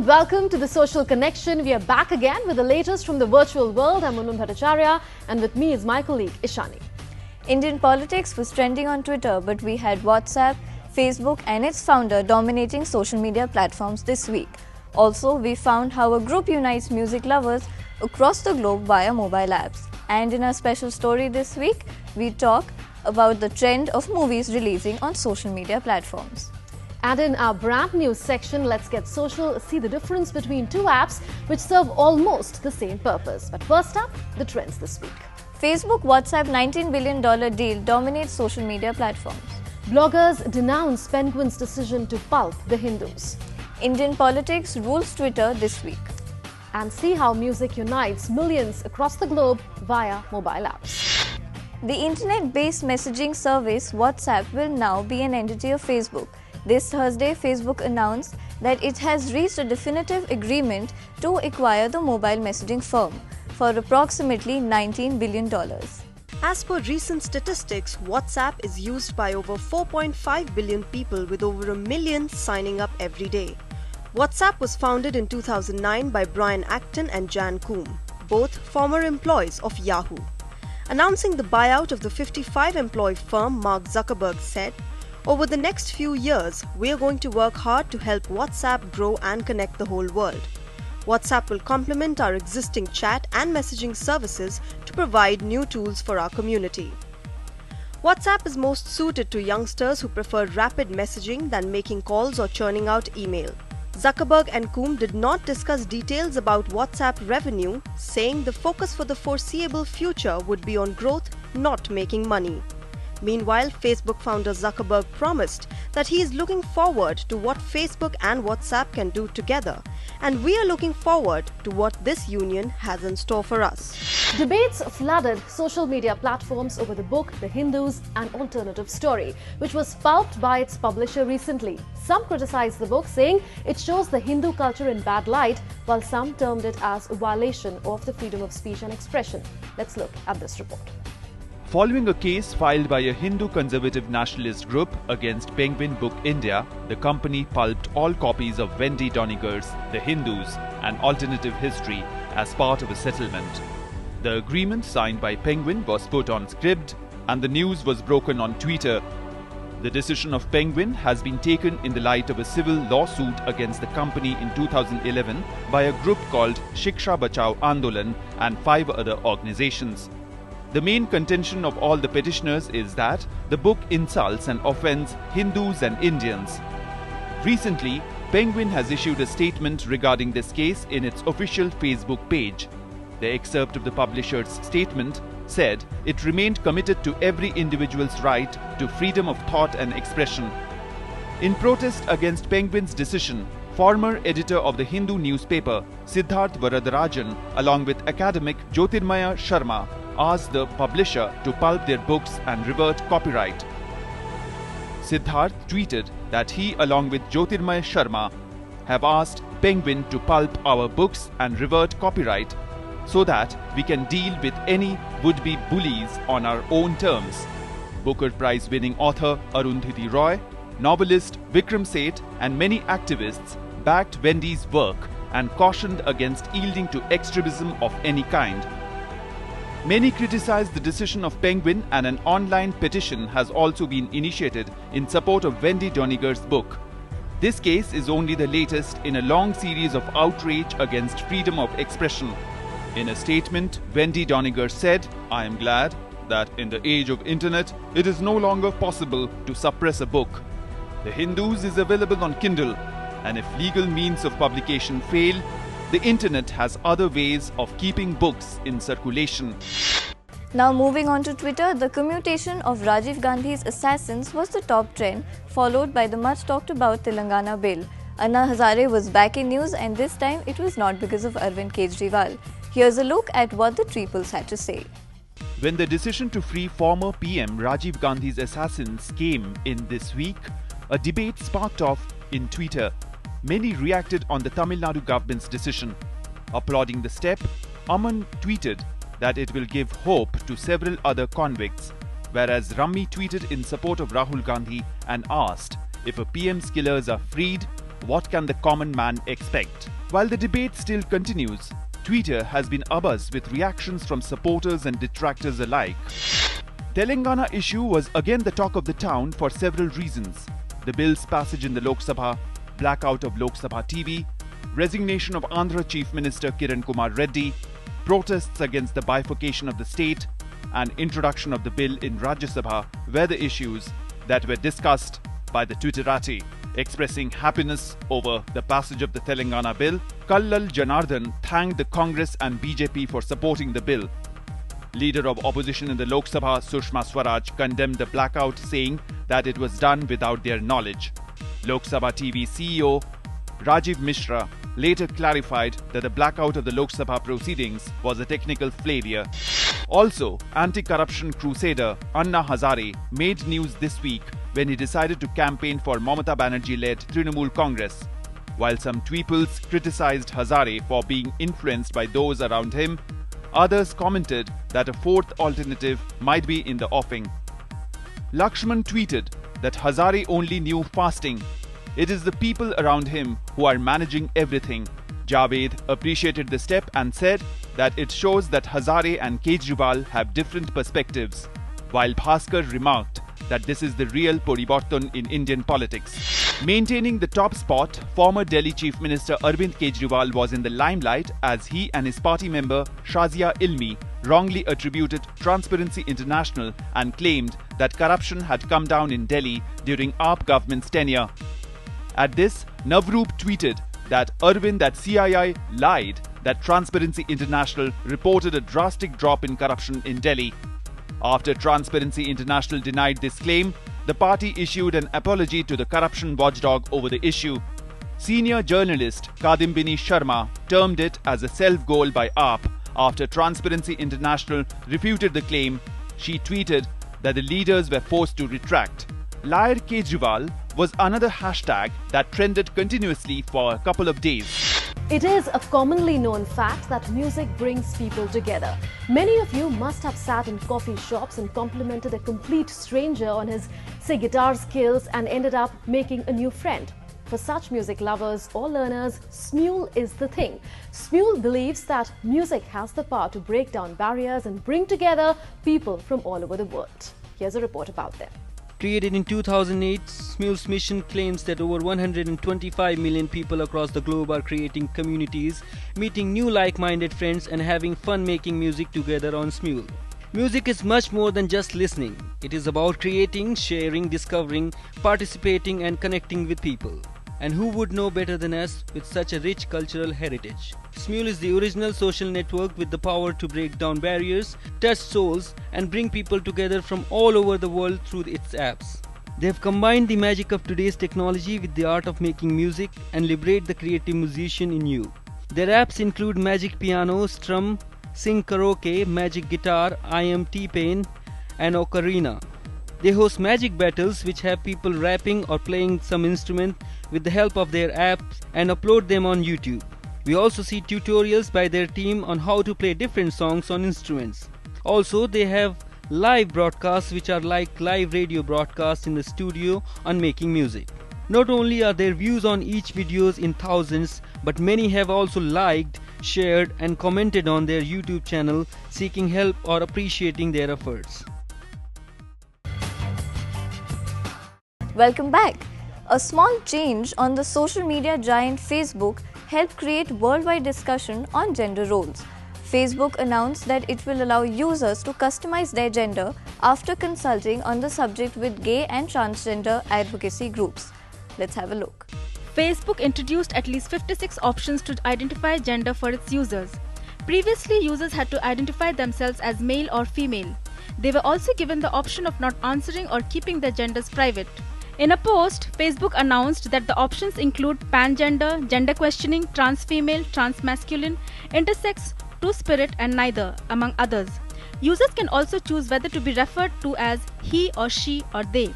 Welcome to the Social Connection. We are back again with the latest from the virtual world. I'm Munun Bhattacharya, and with me is my colleague Ishani. Indian politics was trending on Twitter, but we had WhatsApp, Facebook and its founder dominating social media platforms this week. Also, we found how a group unites music lovers across the globe via mobile apps. And in our special story this week, we talk about the trend of movies releasing on social media platforms. And in our brand new section, Let's Get Social, see the difference between two apps which serve almost the same purpose. But first up, the trends this week. Facebook WhatsApp $19 billion deal dominates social media platforms. Bloggers denounce Penguin's decision to pulp the Hindus. Indian politics rules Twitter this week. And see how music unites millions across the globe via mobile apps. The internet-based messaging service WhatsApp will now be an entity of Facebook. This Thursday, Facebook announced that it has reached a definitive agreement to acquire the mobile messaging firm for approximately $19 billion. As per recent statistics, WhatsApp is used by over 4.5 billion people with over 1 million signing up every day. WhatsApp was founded in 2009 by Brian Acton and Jan Koum, both former employees of Yahoo. Announcing the buyout of the 55-employee firm, Mark Zuckerberg said, "Over the next few years, we are going to work hard to help WhatsApp grow and connect the whole world. WhatsApp will complement our existing chat and messaging services to provide new tools for our community." WhatsApp is most suited to youngsters who prefer rapid messaging than making calls or churning out email. Zuckerberg and Koum did not discuss details about WhatsApp revenue, saying the focus for the foreseeable future would be on growth, not making money. Meanwhile, Facebook founder Zuckerberg promised that he is looking forward to what Facebook and WhatsApp can do together, and we are looking forward to what this union has in store for us. Debates flooded social media platforms over the book The Hindus, an Alternative Story, which was pulped by its publisher recently. Some criticized the book, saying it shows the Hindu culture in bad light, while some termed it as a violation of the freedom of speech and expression. Let's look at this report. Following a case filed by a Hindu conservative nationalist group against Penguin Book India, the company pulped all copies of Wendy Doniger's The Hindus, an Alternative History as part of a settlement. The agreement signed by Penguin was put on Scribd, and the news was broken on Twitter. The decision of Penguin has been taken in the light of a civil lawsuit against the company in 2011 by a group called Shiksha Bachao Andolan and 5 other organizations. The main contention of all the petitioners is that the book insults and offends Hindus and Indians. Recently, Penguin has issued a statement regarding this case in its official Facebook page. The excerpt of the publisher's statement said it remained committed to every individual's right to freedom of thought and expression. In protest against Penguin's decision, former editor of the Hindu newspaper Siddharth Varadarajan, along with academic Jyotirmaya Sharma, asked the publisher to pulp their books and revert copyright. Siddharth tweeted that he, along with Jyotirmaya Sharma, have asked Penguin to pulp our books and revert copyright so that we can deal with any would-be bullies on our own terms. Booker Prize-winning author Arundhati Roy, novelist Vikram Seth and many activists backed Wendy's work and cautioned against yielding to extremism of any kind. Many criticized the decision of Penguin, and an online petition has also been initiated in support of Wendy Doniger's book. This case is only the latest in a long series of outrage against freedom of expression. In a statement, Wendy Doniger said, "I am glad that in the age of internet, it is no longer possible to suppress a book. The Hindus is available on Kindle, and if legal means of publication fail, the internet has other ways of keeping books in circulation." Now moving on to Twitter, the commutation of Rajiv Gandhi's assassins was the top trend, followed by the much talked about Telangana bill. Anna Hazare was back in news, and this time it was not because of Arvind Kejriwal. Here's a look at what the Triples had to say. When the decision to free former PM Rajiv Gandhi's assassins came in this week, a debate sparked off in Twitter. Many reacted on the Tamil Nadu government's decision. Applauding the step, Aman tweeted that it will give hope to several other convicts, whereas Rammi tweeted in support of Rahul Gandhi and asked if a PM's killers are freed, what can the common man expect? While the debate still continues, Twitter has been abuzz with reactions from supporters and detractors alike. Telangana issue was again the talk of the town for several reasons. The bill's passage in the Lok Sabha, blackout of Lok Sabha TV, resignation of Andhra Chief Minister Kiran Kumar Reddy, protests against the bifurcation of the state, and introduction of the bill in Rajya Sabha were the issues that were discussed by the Twitterati. Expressing happiness over the passage of the Telangana bill, Kallal Janardhan thanked the Congress and BJP for supporting the bill. Leader of opposition in the Lok Sabha, Sushma Swaraj, condemned the blackout, saying that it was done without their knowledge. Lok Sabha TV CEO Rajiv Mishra later clarified that the blackout of the Lok Sabha proceedings was a technical failure. Also, anti-corruption crusader Anna Hazare made news this week when he decided to campaign for Mamata Banerjee-led Trinamool Congress. While some tweeples criticized Hazare for being influenced by those around him, others commented that a fourth alternative might be in the offing. Lakshman tweeted that Hazare only knew fasting. It is the people around him who are managing everything. Javed appreciated the step and said that it shows that Hazare and Kejriwal have different perspectives, while Bhaskar remarked that this is the real Poriborton in Indian politics. Maintaining the top spot, former Delhi Chief Minister Arvind Kejriwal was in the limelight as he and his party member Shazia Ilmi wrongly attributed Transparency International and claimed that corruption had come down in Delhi during AAP government's tenure. At this, Navroop tweeted that Arvind at CII lied that Transparency International reported a drastic drop in corruption in Delhi. After Transparency International denied this claim, the party issued an apology to the corruption watchdog over the issue. Senior journalist Kadimbini Sharma termed it as a self-goal by AAP after Transparency International refuted the claim. She tweeted that the leaders were forced to retract. Liar Kejriwal was another hashtag that trended continuously for a couple of days. It is a commonly known fact that music brings people together. Many of you must have sat in coffee shops and complimented a complete stranger on his, say, guitar skills and ended up making a new friend. For such music lovers or learners, Smule is the thing. Smule believes that music has the power to break down barriers and bring together people from all over the world. Here's a report about them. Created in 2008, Smule's mission claims that over 125 million people across the globe are creating communities, meeting new like-minded friends and having fun making music together on Smule. Music is much more than just listening. It is about creating, sharing, discovering, participating and connecting with people. And who would know better than us with such a rich cultural heritage? Smule is the original social network with the power to break down barriers, touch souls, and bring people together from all over the world through its apps. They have combined the magic of today's technology with the art of making music and liberate the creative musician in you. Their apps include Magic Piano, Strum, Sing Karaoke, Magic Guitar, I Am T-Pain, and Ocarina. They host magic battles which have people rapping or playing some instrument with the help of their apps and upload them on YouTube. We also see tutorials by their team on how to play different songs on instruments. Also, they have live broadcasts which are like live radio broadcasts in the studio on making music. Not only are their views on each videos in thousands, but many have also liked, shared and commented on their YouTube channel seeking help or appreciating their efforts. Welcome back. A small change on the social media giant Facebook helped create worldwide discussion on gender roles. Facebook announced that it will allow users to customize their gender after consulting on the subject with gay and transgender advocacy groups. Let's have a look. Facebook introduced at least 56 options to identify gender for its users. Previously, users had to identify themselves as male or female. They were also given the option of not answering or keeping their genders private. In a post, Facebook announced that the options include pangender, gender questioning, trans female, trans masculine, intersex, two-spirit and neither, among others. Users can also choose whether to be referred to as he or she or they.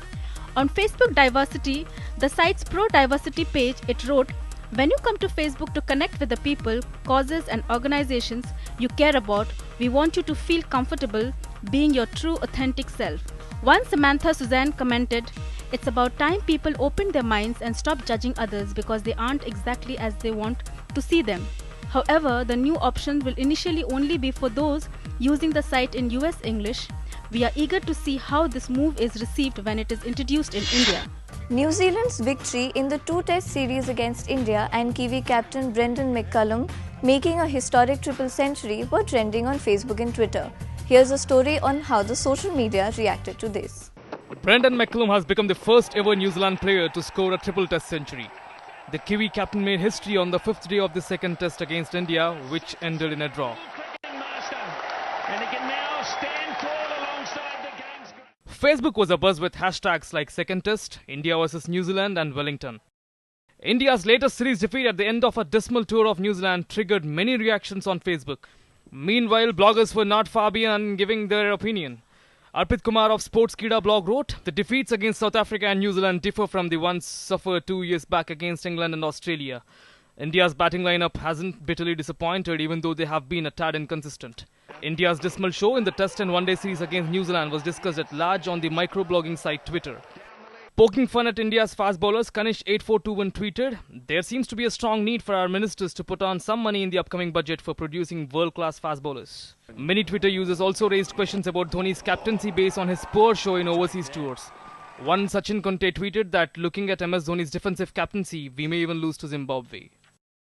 On Facebook Diversity, the site's pro-diversity page, it wrote, "When you come to Facebook to connect with the people, causes and organizations you care about, we want you to feel comfortable being your true authentic self." One Samantha Suzanne commented, It's about time people open their minds and stop judging others because they aren't exactly as they want to see them. However, the new option will initially only be for those using the site in US English. We are eager to see how this move is received when it is introduced in India. New Zealand's victory in the two-test series against India and Kiwi captain Brendan McCullum making a historic triple century were trending on Facebook and Twitter. Here's a story on how the social media reacted to this. Brendan McCullum has become the first ever New Zealand player to score a triple test century. The Kiwi captain made history on the fifth day of the second test against India, which ended in a draw. Facebook was abuzz with hashtags like Second Test, India vs New Zealand and Wellington. India's latest series defeat at the end of a dismal tour of New Zealand triggered many reactions on Facebook. Meanwhile, bloggers were not far beyond giving their opinion. Arpit Kumar of Sportskida blog wrote, "The defeats against South Africa and New Zealand differ from the ones suffered 2 years back against England and Australia. India's batting lineup hasn't bitterly disappointed even though they have been a tad inconsistent." India's dismal show in the Test and One Day series against New Zealand was discussed at large on the microblogging site Twitter. Poking fun at India's fast bowlers, Kanish8421 tweeted, "There seems to be a strong need for our ministers to put on some money in the upcoming budget for producing world-class fast bowlers." Many Twitter users also raised questions about Dhoni's captaincy based on his poor show in overseas tours. One Sachin Conte tweeted that looking at MS Dhoni's defensive captaincy, we may even lose to Zimbabwe.